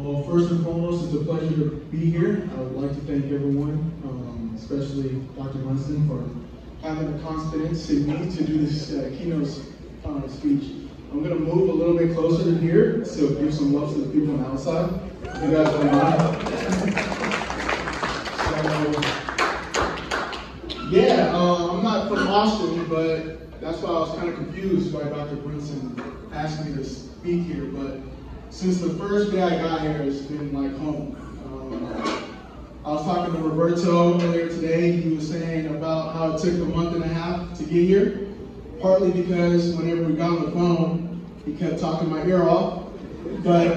Well, first and foremost, it's a pleasure to be here. I would like to thank everyone, especially Dr. Winston, for having the confidence in me to do this keynote speech. I'm going to move a little bit closer to here to give some love to the people on the outside. If you guys don't mind. I'm not from Austin, but that's why I was kind of confused why Dr. Winston asked me to speak here. But since the first day I got here, it's been like home. I was talking to Roberto earlier today. He was saying about how it took a month and a half to get here, partly because whenever we got on the phone, he kept talking my ear off. But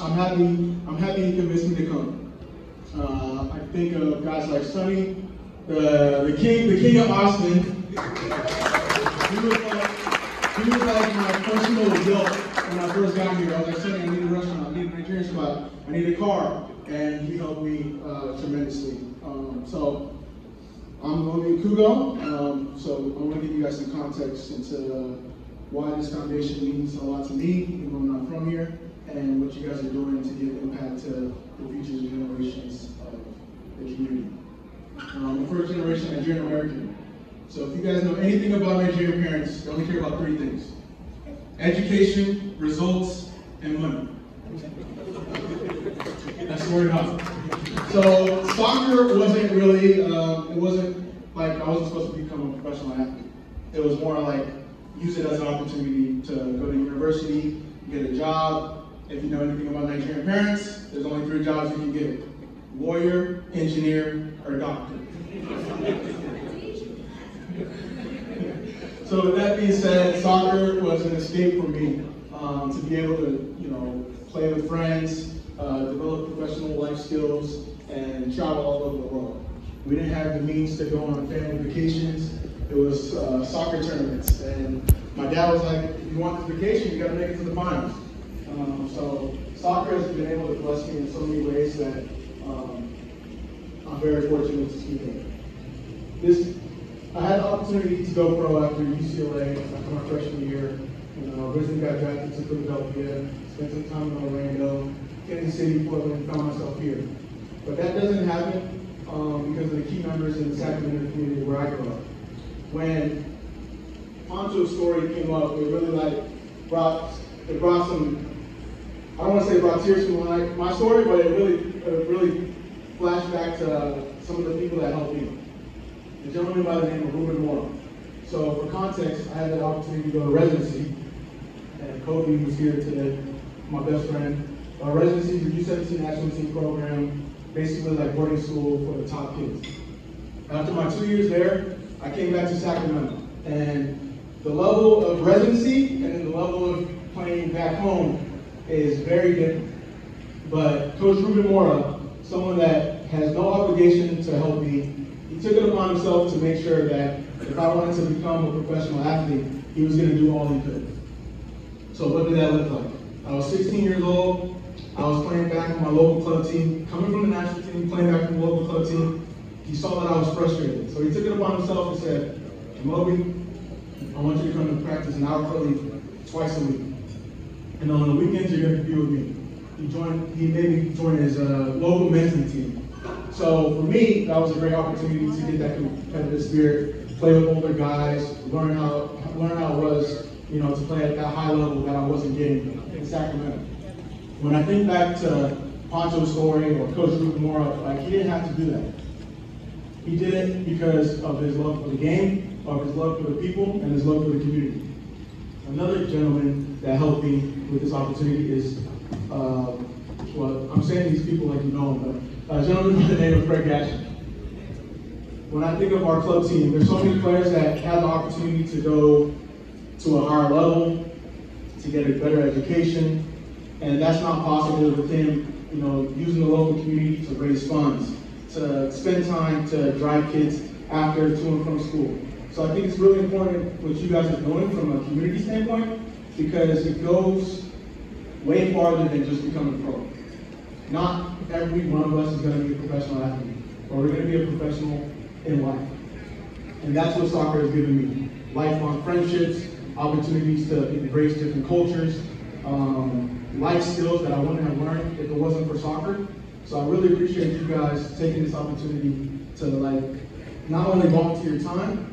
I'm happy he convinced me to come. I think of guys like Sonny, the king of Austin. He was like my personal guilt when I first got here. I was like, Sonny, I need a restaurant, I need a Nigerian spot, I need a car. And he helped me tremendously. So I'm Logan Kugo. So I want to give you guys some context into why this foundation means a lot to me, even though I'm not from here, and what you guys are doing to give impact to the future generations of the community. I'm a first generation Nigerian American. So if you guys know anything about Nigerian parents, they only care about three things: education, results, and money. That's the word out. So soccer wasn't really, it wasn't like I wasn't supposed to become a professional athlete. It was more like use it as an opportunity to go to university, get a job. If you know anything about Nigerian parents, there's only three jobs you can get: lawyer, engineer, or doctor. So with that being said, soccer was an escape for me to be able to, play with friends, develop professional life skills, and travel all over the world. We didn't have the means to go on family vacations. It was soccer tournaments, and my dad was like, if you want this vacation, you got to make it to the finals. So soccer has been able to bless me in so many ways that I'm very fortunate to speak of. I had the opportunity to go pro after UCLA after my freshman year. Originally got drafted to Philadelphia, spent some time in Orlando, Kansas City, Portland, found myself here. But that doesn't happen because of the key members in the Sacramento community where I grew up. When Poncho's story came up, it really brought some, I don't want to say brought tears to my story, but it really flashed back to some of the people that helped me. A gentleman by the name of Ruben Mora. So for context, I had the opportunity to go to residency, and Kobe was here today, my best friend. Residency is a U17 national team program, basically like boarding school for the top kids. After my 2 years there, I came back to Sacramento, and the level of residency and then the level of playing back home is very different. But Coach Ruben Mora, someone that has no obligation to help me, he took it upon himself to make sure that if I wanted to become a professional athlete, he was going to do all he could. So what did that look like? I was 16 years old. I was playing back on my local club team, coming from the national team, playing back from the local club team. He saw that I was frustrated. So he took it upon himself and said, Moby, I want you to come to practice an hour early twice a week. And on the weekends, you're going to be with me. He made me join his local men's team. So for me, that was a great opportunity to get that competitive spirit, play with older guys, learn how it was, to play at that high level that I wasn't getting in Sacramento. When I think back to Poncho's story or Coach Ruben Mora, he didn't have to do that. He did it because of his love for the game, of his love for the people, and his love for the community. Another gentleman that helped me with this opportunity is, I'm saying these people like you know them, but a gentleman by the name of Craig Gatchen. When I think of our club team, there's so many players that have the opportunity to go to a higher level, to get a better education, and that's not possible with him, using the local community to raise funds, to spend time to drive kids after, to and from school. So I think it's really important what you guys are doing from a community standpoint, because it goes way farther than just becoming a pro. Not every one of us is going to be a professional athlete, or we're going to be a professional in life. And that's what soccer has given me. Lifelong friendships, opportunities to embrace different cultures, life skills that I wouldn't have learned if it wasn't for soccer. So I really appreciate you guys taking this opportunity to not only volunteer your time,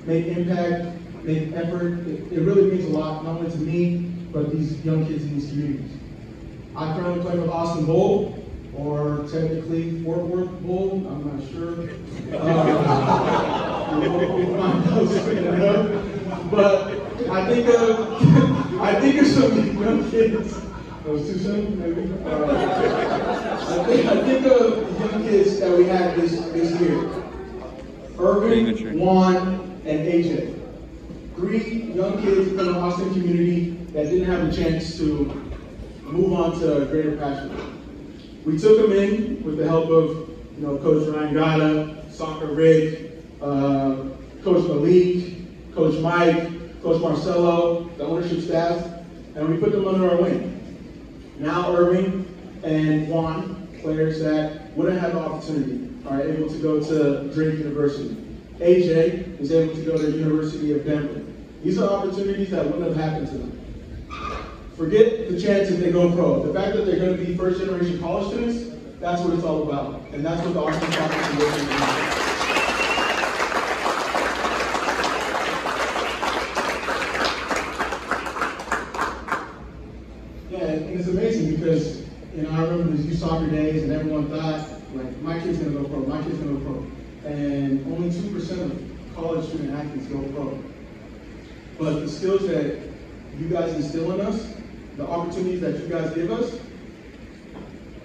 make impact, make effort. It really means a lot, not only to me, but these young kids in these communities. I currently play with Austin Bull, or technically Fort Worth Bull, I'm not sure. We'll find out soon enough. But I think of some young kids. That was too soon, maybe? I think of the young kids that we had this year. Irving, Juan, and AJ. 3 young kids from the Austin community that didn't have a chance to move on to a greater passion. We took them in with the help of Coach Ryan Gata, Soccer Rick, Coach Malik, Coach Mike, Coach Marcelo, the ownership staff, and we put them under our wing. Now Irving and Juan, players that wouldn't have the opportunity, are able to go to Drake University. AJ is able to go to the University of Denver. These are opportunities that wouldn't have happened to them. Forget the chance if they go pro. The fact that they're going to be first-generation college students, that's what it's all about. And that's what the Austin Soccer Gala is about. Yeah, and it's amazing because, I remember these youth soccer days and everyone thought, my kid's going to go pro, my kid's going to go pro. And only 2% of college student athletes go pro. But the skills that you guys instill in us, the opportunities that you guys give us,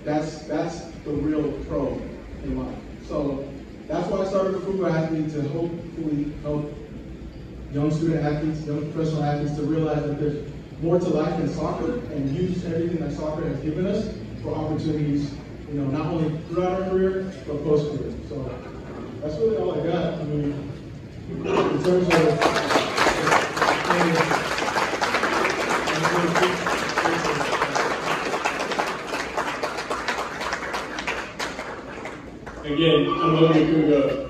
that's the real pro in life. So that's why I started the Football Athlete, to hopefully help young student athletes, young professional athletes to realize that there's more to life than soccer, and use everything that soccer has given us for opportunities, not only throughout our career, but post-career. So that's really all I got. In terms of again, I'm looking to